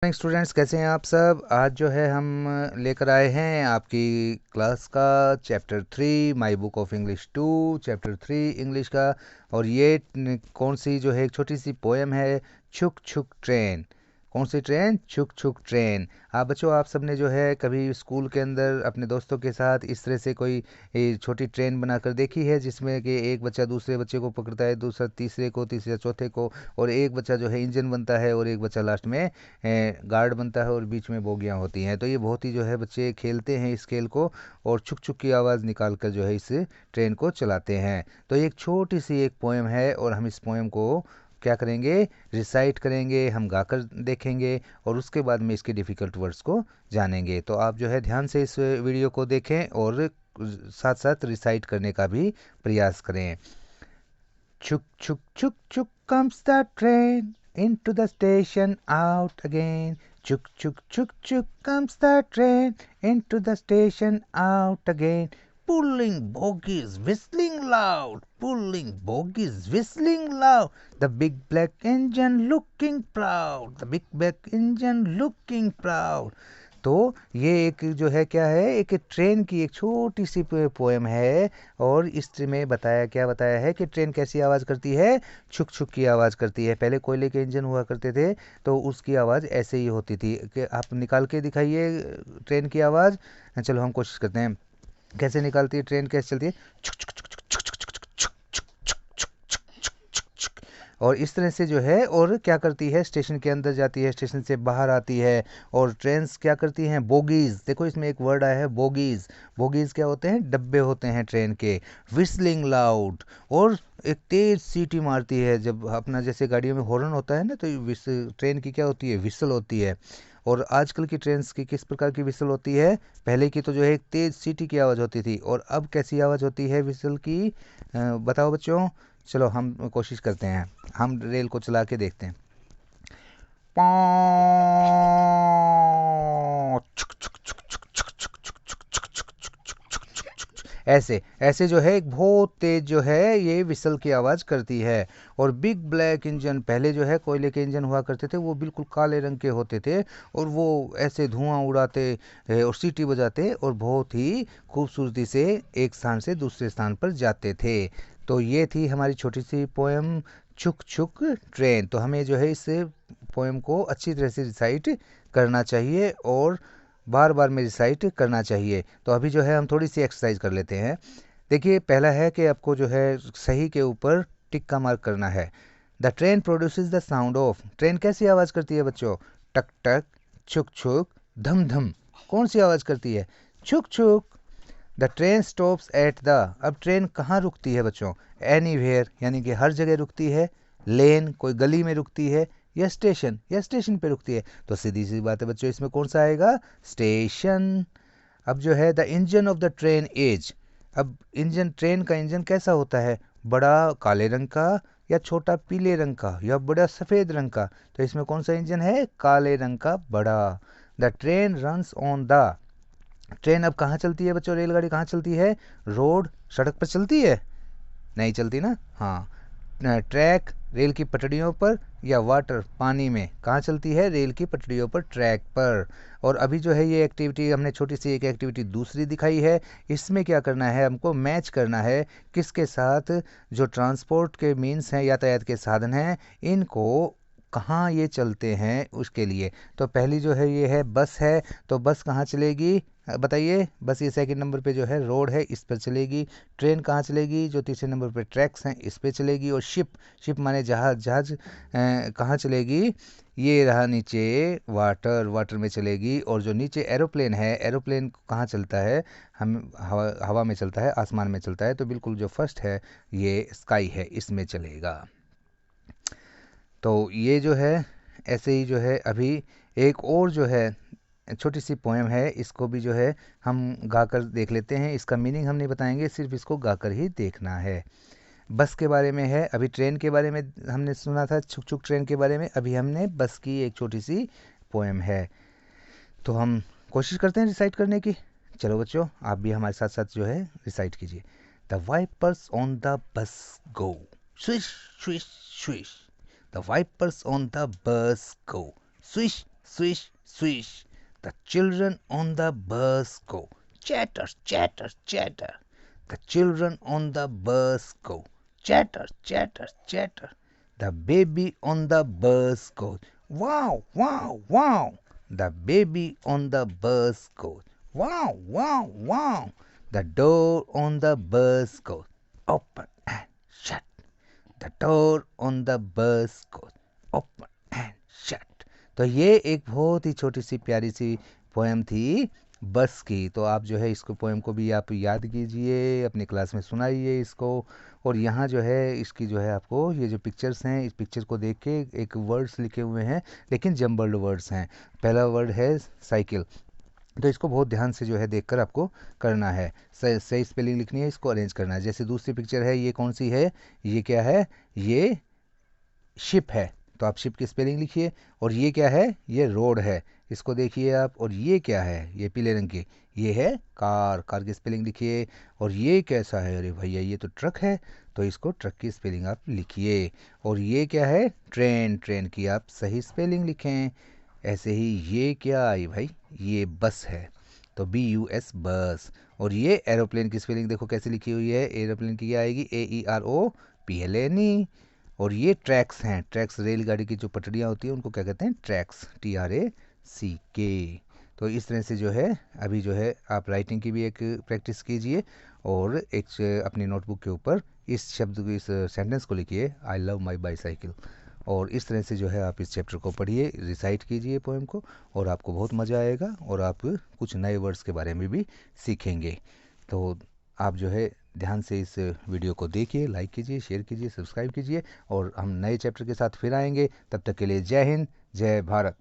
Morning students, कैसे हैं आप सब। आज जो है हम लेकर आए हैं आपकी क्लास का chapter 3 my book of English 2 chapter 3 English का। और ये कौन सी जो है एक छोटी सी पोएम है, छुक छुक ट्रेन। कौन सी ट्रेन? छुक छुक ट्रेन। आप बच्चों, आप सब ने जो है कभी स्कूल के अंदर अपने दोस्तों के साथ इस तरह से कोई छोटी ट्रेन बनाकर देखी है, जिसमें कि एक बच्चा दूसरे बच्चे को पकड़ता है, दूसरा तीसरे को, तीसरा चौथे को, और एक बच्चा जो है इंजन बनता है और एक बच्चा लास्ट में गार्ड बनता है और बीच में बोगियाँ होती हैं। तो ये बहुत ही जो है बच्चे खेलते हैं इस खेल को, और छुक छुक की आवाज़ निकाल कर जो है इस ट्रेन को चलाते हैं। तो एक छोटी सी एक पोएम है और हम इस पोएम को क्या करेंगे, रिसाइट करेंगे, हम गाकर देखेंगे और उसके बाद में इसके डिफ़िकल्ट वर्ड्स को जानेंगे। तो आप जो है ध्यान से इस वीडियो को देखें और साथ साथ रिसाइट करने का भी प्रयास करें। Chuk chuk chuk chuk comes the train into the station out again. Chuk chuk chuk chuk comes the train into the station out again. Pulling bogies, whistling loud, pulling bogies, whistling loud. The big black engine looking proud, the big black engine looking proud. तो ये एक जो है क्या है, एक train की एक छोटी सी पोएम है। और इसमें क्या बताया है कि ट्रेन कैसी आवाज़ करती है, छुक छुक की आवाज़ करती है। पहले कोयले के इंजन हुआ करते थे तो उसकी आवाज़ ऐसे ही होती थी। कि आप निकाल के दिखाइए ट्रेन की आवाज़। चलो हम कोशिश करते हैं, कैसे निकालती है ट्रेन, कैसे चलती है। छुक छुक छुक छुक छुक छुक छुक छुक छुक छुक छुक छुक छुक छुक। और इस तरह से जो है, और क्या करती है, स्टेशन के अंदर जाती है, स्टेशन से बाहर आती है। और ट्रेन्स क्या करती हैं, बोगीज़। देखो इसमें एक वर्ड आया है बोगीज़। बोगीज़ क्या होते हैं, डब्बे होते हैं ट्रेन के। विस्लिंग लाउड, और एक तेज़ सीटी मारती है। जब अपना जैसे गाड़ियों में हॉर्न होता है ना, तो ट्रेन की क्या होती है, विसल होती है। और आजकल की ट्रेन्स की किस प्रकार की विसल होती है, पहले की तो जो है एक तेज़ सीटी की आवाज़ होती थी, और अब कैसी आवाज़ होती है विसल की, बताओ बच्चों। चलो हम कोशिश करते हैं, हम रेल को चला के देखते हैं। ऐसे ऐसे जो है एक बहुत तेज जो है ये विसल की आवाज़ करती है। और बिग ब्लैक इंजन, पहले जो है कोयले के इंजन हुआ करते थे, वो बिल्कुल काले रंग के होते थे, और वो ऐसे धुआं उड़ाते और सीटी बजाते और बहुत ही खूबसूरती से एक स्थान से दूसरे स्थान पर जाते थे। तो ये थी हमारी छोटी सी पोएम छुक छुक ट्रेन। तो हमें जो है इस पोएम को अच्छी तरह से रिसाइट करना चाहिए और बार बार में रिसाइट करना चाहिए। तो अभी जो है हम थोड़ी सी एक्सरसाइज कर लेते हैं। देखिए पहला है कि आपको जो है सही के ऊपर टिक का मार्क करना है। The train produces the sound of. Train कैसी आवाज़ करती है बच्चों, टक टक, छुक छुक, धम धम। कौन सी आवाज़ करती है, छुक छुक। The train stops at the. अब ट्रेन कहाँ रुकती है बच्चों, एनीवेयर, यानी कि हर जगह रुकती है। लेन, कोई गली में रुकती है, या स्टेशन पे रुकती है। तो सीधी सी बात है बच्चों, इसमें कौन सा आएगा, स्टेशन। अब जो है the engine of the train is. अब इंजन, ट्रेन का इंजन कैसा होता है, बड़ा काले रंग का, या छोटा पीले रंग का, या बड़ा सफ़ेद रंग का। तो इसमें कौन सा इंजन है, काले रंग का बड़ा। The train runs on the. Train अब कहाँ चलती है बच्चों, रेलगाड़ी कहाँ चलती है, रोड, सड़क पर चलती है, नहीं चलती ना। हाँ, ट्रैक, रेल की पटरियों पर, या वाटर, पानी में, कहाँ चलती है, रेल की पटरियों पर, ट्रैक पर। और अभी जो है ये एक्टिविटी हमने छोटी सी एक एक्टिविटी दूसरी दिखाई है। इसमें क्या करना है, हमको मैच करना है किसके साथ, जो ट्रांसपोर्ट के मीन्स हैं, यातायात के साधन हैं, इनको कहाँ ये चलते हैं उसके लिए। तो पहली जो है ये है बस है, तो बस कहाँ चलेगी, बताइए। बस ये सेकंड नंबर पे जो है रोड है, इस पर चलेगी। ट्रेन कहाँ चलेगी, जो तीसरे नंबर पे ट्रैक्स हैं, इस पे चलेगी। और शिप माने जहाज, कहाँ चलेगी, ये रहा नीचे, वाटर में चलेगी। और जो नीचे एरोप्लेन है, एरोप्लेन कहाँ चलता है, हम हवा में चलता है, आसमान में चलता है। तो बिल्कुल जो फर्स्ट है ये स्काई है, इसमें चलेगा। तो ये जो है ऐसे ही जो है अभी एक और जो है छोटी सी पोएम है, इसको भी जो है हम गाकर देख लेते हैं। इसका मीनिंग हम नहीं बताएंगे, सिर्फ इसको गाकर ही देखना है। बस के बारे में है, अभी ट्रेन के बारे में हमने सुना था, छुक छुक ट्रेन के बारे में, अभी हमने बस की एक छोटी सी पोएम है। तो हम कोशिश करते हैं रिसाइट करने की। चलो बच्चों, आप भी हमारे साथ साथ जो है रिसाइट कीजिए। The wipers on the bus go, swish swish swish. The wipers on the bus go swish swish, swish. The children on the bus go. Chatter, chatter, chatter. The children on the bus go. Chatter, chatter, chatter. The baby on the bus goes. Wow, wow, wow. The baby on the bus goes. Wow, wow, wow. The door on the bus goes. Open and shut. The door on the bus goes. Open and shut. तो ये एक बहुत ही छोटी सी प्यारी सी poem थी बस की। तो आप जो है इसको पोएम को भी आप याद कीजिए, अपनी क्लास में सुनाइए इसको। और यहाँ जो है इसकी जो है आपको ये जो पिक्चर्स हैं, इस पिक्चर को देख के एक वर्ड्स लिखे हुए हैं, लेकिन जम्बल्ड वर्ड्स हैं। पहला वर्ड है साइकिल, तो इसको बहुत ध्यान से जो है देखकर आपको करना है, सही स्पेलिंग लिखनी है, इसको अरेंज करना है। जैसे दूसरी पिक्चर है, ये कौन सी है, ये क्या है, ये शिप है, तो आप शिप की स्पेलिंग लिखिए। और ये क्या है, ये रोड है, इसको देखिए आप। और ये क्या है, ये पीले रंग की, ये है कार, कार की स्पेलिंग लिखिए। और ये कैसा है, अरे भैया ये तो ट्रक है, तो इसको ट्रक की स्पेलिंग आप लिखिए। और ये क्या है, ट्रेन, ट्रेन की आप सही स्पेलिंग लिखें। ऐसे ही ये क्या आई भाई, ये बस है, तो BUS बस। और ये एरोप्लेन की स्पेलिंग देखो कैसे लिखी हुई है, एरोप्लेन की क्या आएगी, AEROPLANE। और ये ट्रैक्स हैं, ट्रैक्स रेलगाड़ी की जो पटरियाँ होती हैं उनको क्या कहते हैं, ट्रैक्स, TRACK। तो इस तरह से जो है अभी जो है आप राइटिंग की भी एक प्रैक्टिस कीजिए, और एक अपनी नोटबुक के ऊपर इस शब्द को, इस सेंटेंस को लिखिए, आई लव माई बाईसाइकिल। और इस तरह से जो है आप इस चैप्टर को पढ़िए, रिसाइट कीजिए पोएम को, और आपको बहुत मज़ा आएगा, और आप कुछ नए वर्ड्स के बारे में भी सीखेंगे। तो आप जो है ध्यान से इस वीडियो को देखिए, लाइक कीजिए, शेयर कीजिए, सब्सक्राइब कीजिए, और हम नए चैप्टर के साथ फिर आएंगे। तब तक के लिए जय हिंद, जय भारत।